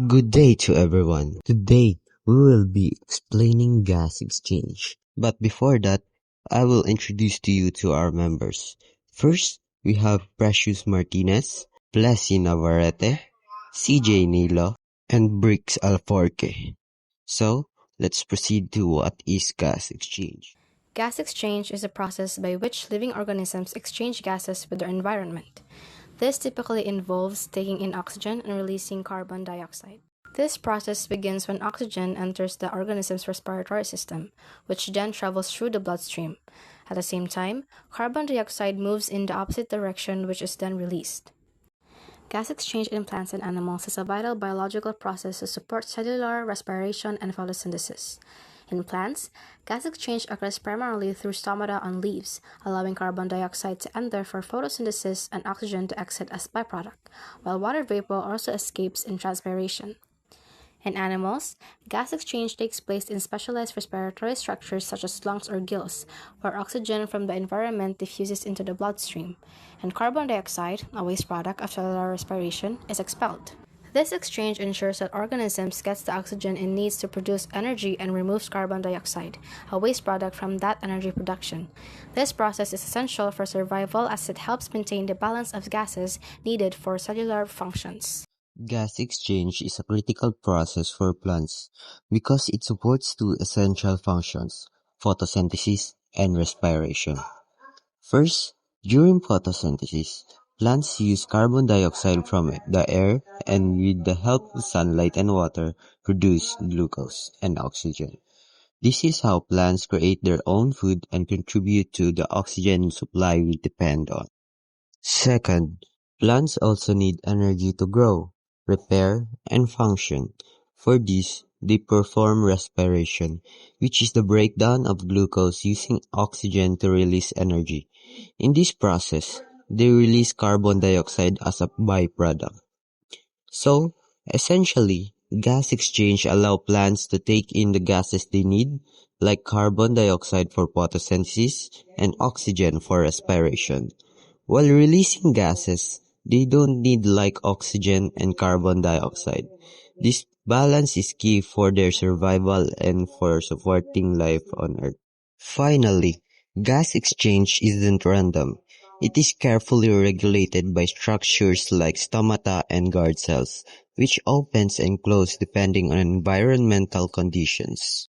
Good day to everyone. Today, we will be explaining gas exchange. But before that, I will introduce to you to our members. First, we have Precious Martinez, Plessy Navarrete, CJ Nilo, and Bricks Alforque. So, let's proceed to what is gas exchange. Gas exchange is a process by which living organisms exchange gases with their environment. This typically involves taking in oxygen and releasing carbon dioxide. This process begins when oxygen enters the organism's respiratory system, which then travels through the bloodstream. At the same time, carbon dioxide moves in the opposite direction, which is then released. Gas exchange in plants and animals is a vital biological process to support cellular respiration and photosynthesis. In plants, gas exchange occurs primarily through stomata on leaves, allowing carbon dioxide to enter for photosynthesis and oxygen to exit as byproduct, while water vapor also escapes in transpiration. In animals, gas exchange takes place in specialized respiratory structures such as lungs or gills, where oxygen from the environment diffuses into the bloodstream, and carbon dioxide, a waste product of cellular respiration, is expelled. This exchange ensures that organisms get the oxygen it needs to produce energy and removes carbon dioxide, a waste product from that energy production. This process is essential for survival as it helps maintain the balance of gases needed for cellular functions. Gas exchange is a critical process for plants because it supports two essential functions, photosynthesis and respiration. First, during photosynthesis, plants use carbon dioxide from the air and with the help of sunlight and water produce glucose and oxygen. This is how plants create their own food and contribute to the oxygen supply we depend on. Second, plants also need energy to grow, repair, and function. For this, they perform respiration, which is the breakdown of glucose using oxygen to release energy. In this process, they release carbon dioxide as a byproduct. So, essentially, gas exchange allows plants to take in the gases they need, like carbon dioxide for photosynthesis and oxygen for respiration. While releasing gases, they don't need like oxygen and carbon dioxide. This balance is key for their survival and for supporting life on Earth. Finally, gas exchange isn't random. It is carefully regulated by structures like stomata and guard cells, which opens and close depending on environmental conditions.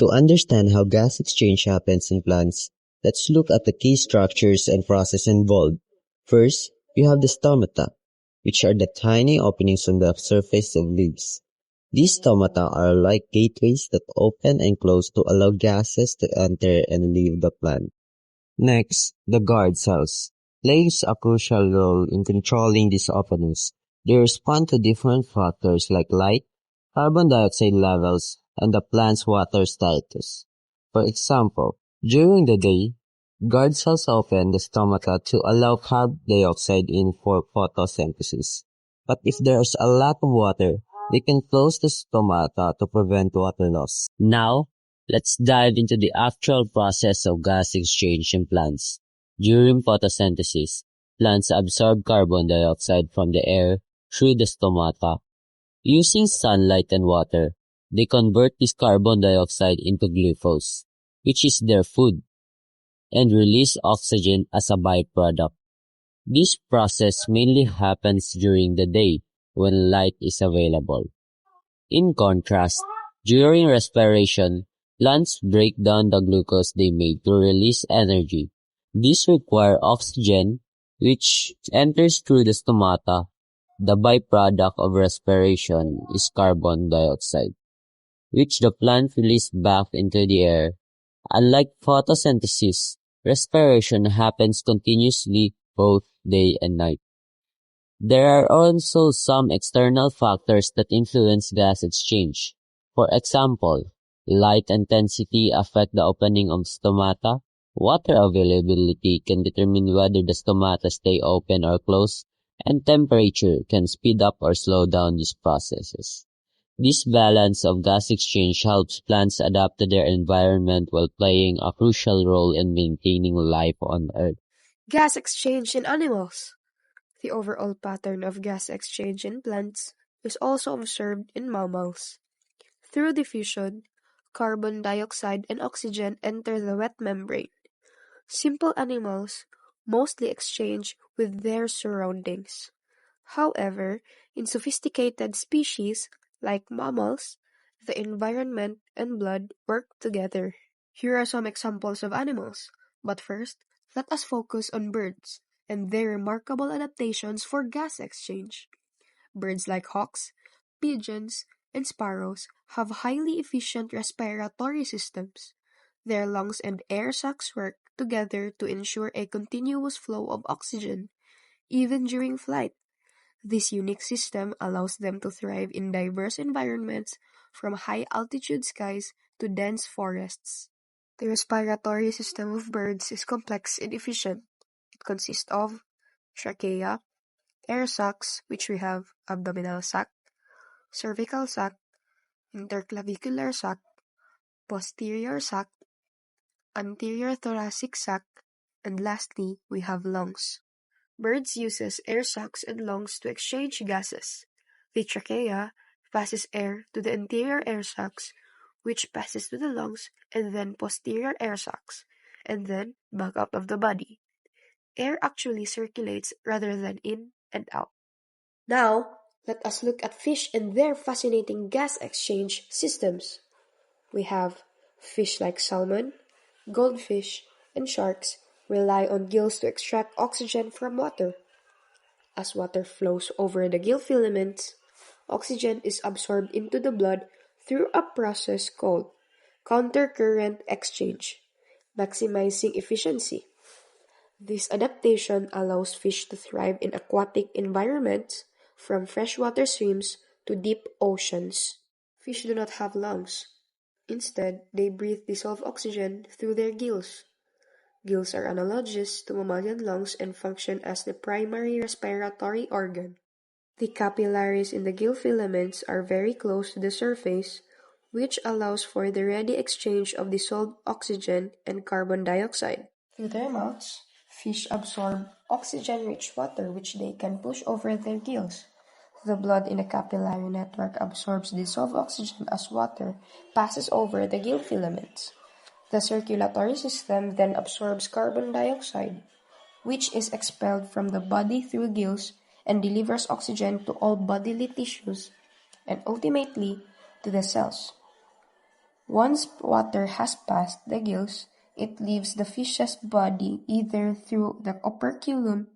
To understand how gas exchange happens in plants, let's look at the key structures and process involved. First, you have the stomata, which are the tiny openings on the surface of leaves. These stomata are like gateways that open and close to allow gases to enter and leave the plant. Next, the guard cells plays a crucial role in controlling these openings. They respond to different factors like light, carbon dioxide levels, and the plant's water status. For example, during the day, guard cells open the stomata to allow carbon dioxide in for photosynthesis. But if there's a lot of water, they can close the stomata to prevent water loss. Now, let's dive into the actual process of gas exchange in plants. During photosynthesis, plants absorb carbon dioxide from the air through the stomata. Using sunlight and water, they convert this carbon dioxide into glucose, which is their food, and release oxygen as a byproduct. This process mainly happens during the day when light is available. In contrast, during respiration, plants break down the glucose they made to release energy. This requires oxygen, which enters through the stomata. The byproduct of respiration is carbon dioxide, which the plant releases back into the air. Unlike photosynthesis, respiration happens continuously both day and night. There are also some external factors that influence gas exchange. For example, light intensity affects the opening of stomata. Water availability can determine whether the stomata stay open or closed, and temperature can speed up or slow down these processes. This balance of gas exchange helps plants adapt to their environment while playing a crucial role in maintaining life on Earth. Gas exchange in animals. The overall pattern of gas exchange in plants is also observed in mammals. Through diffusion, carbon dioxide and oxygen enter the wet membrane. Simple animals mostly exchange with their surroundings. However, in sophisticated species like mammals, the environment and blood work together. Here are some examples of animals, but first, let us focus on birds and their remarkable adaptations for gas exchange. Birds like hawks, pigeons, and sparrows have highly efficient respiratory systems. Their lungs and air sacs work together to ensure a continuous flow of oxygen, even during flight. This unique system allows them to thrive in diverse environments, from high-altitude skies to dense forests. The respiratory system of birds is complex and efficient. It consists of trachea, air sacs, which we have abdominal sac, cervical sac, interclavicular sac, posterior sac, anterior thoracic sac, and lastly, we have lungs. Birds uses air sacs and lungs to exchange gases. The trachea passes air to the anterior air sacs, which passes to the lungs and then posterior air sacs, and then back out of the body. Air actually circulates rather than in and out. Now, let us look at fish and their fascinating gas exchange systems. We have fish like salmon, goldfish, and sharks rely on gills to extract oxygen from water. As water flows over the gill filaments, oxygen is absorbed into the blood through a process called countercurrent exchange, maximizing efficiency. This adaptation allows fish to thrive in aquatic environments, from freshwater streams to deep oceans. Fish do not have lungs. Instead, they breathe dissolved oxygen through their gills. Gills are analogous to mammalian lungs and function as the primary respiratory organ. The capillaries in the gill filaments are very close to the surface, which allows for the ready exchange of dissolved oxygen and carbon dioxide. Through their mouths, fish absorb oxygen-rich water which they can push over their gills. The blood in the capillary network absorbs dissolved oxygen as water passes over the gill filaments. The circulatory system then absorbs carbon dioxide, which is expelled from the body through gills and delivers oxygen to all bodily tissues and ultimately to the cells. Once water has passed the gills, it leaves the fish's body either through the operculum,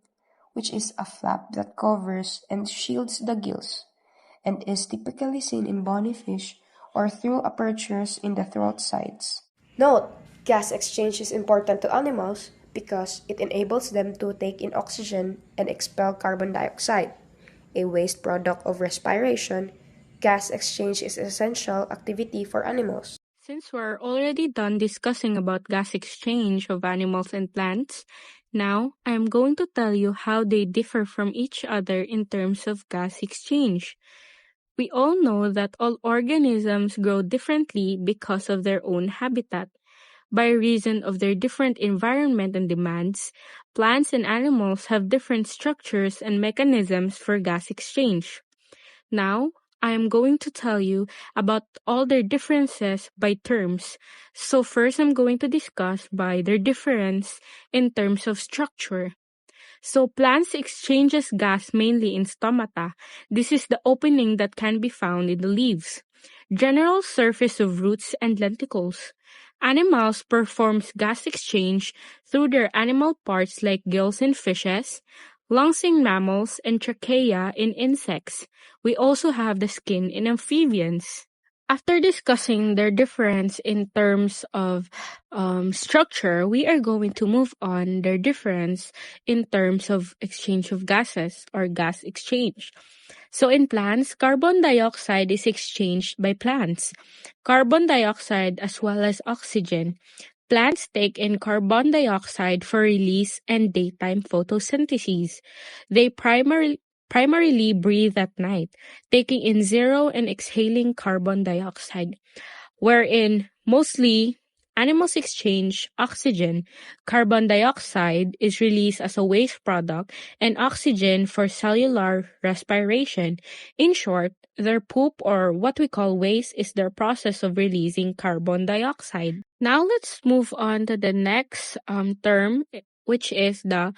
which is a flap that covers and shields the gills, and is typically seen in bony fish, or through apertures in the throat sides. Note, gas exchange is important to animals because it enables them to take in oxygen and expel carbon dioxide. A waste product of respiration, gas exchange is an essential activity for animals. Since we're already done discussing about gas exchange of animals and plants, now I am going to tell you how they differ from each other in terms of gas exchange. We all know that all organisms grow differently because of their own habitat. By reason of their different environment and demands, plants and animals have different structures and mechanisms for gas exchange. Now, I am going to tell you about all their differences by terms. So first I'm going to discuss by their difference in terms of structure. So plants exchanges gas mainly in stomata. This is the opening that can be found in the leaves. General surface of roots and lenticles. Animals performs gas exchange through their animal parts like gills in fishes, lungs in mammals, and trachea in insects. We also have the skin in amphibians. After discussing their difference in terms of structure, we are going to move on their difference in terms of exchange of gases or gas exchange. So in plants, carbon dioxide is exchanged by plants. Carbon dioxide as well as oxygen. Plants take in carbon dioxide for release and daytime photosynthesis. They primarily breathe at night, taking in zero and exhaling carbon dioxide, wherein mostly animals exchange oxygen, carbon dioxide is released as a waste product, and oxygen for cellular respiration. In short, their poop, or what we call waste, is their process of releasing carbon dioxide. Now let's move on to the next term, which is the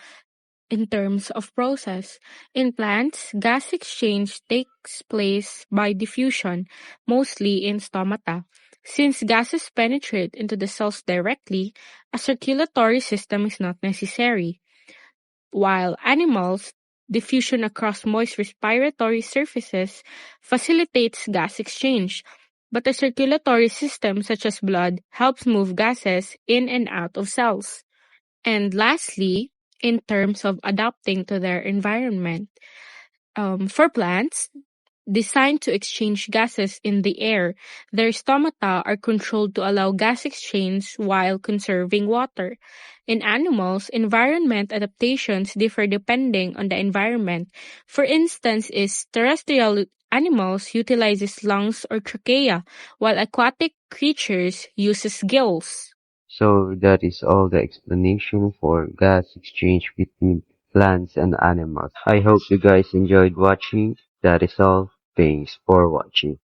in terms of process. In plants, gas exchange takes place by diffusion, mostly in stomata. Since gases penetrate into the cells directly, a circulatory system is not necessary. While animals, diffusion across moist respiratory surfaces facilitates gas exchange, but a circulatory system such as blood helps move gases in and out of cells. And lastly, in terms of adapting to their environment, for plants designed to exchange gases in the air, their stomata are controlled to allow gas exchange while conserving water. In animals, environment adaptations differ depending on the environment. For instance, is terrestrial animals utilizes lungs or trachea, while aquatic creatures uses gills. So that is all the explanation for gas exchange between plants and animals. I hope you guys enjoyed watching. That is all. Thanks for watching.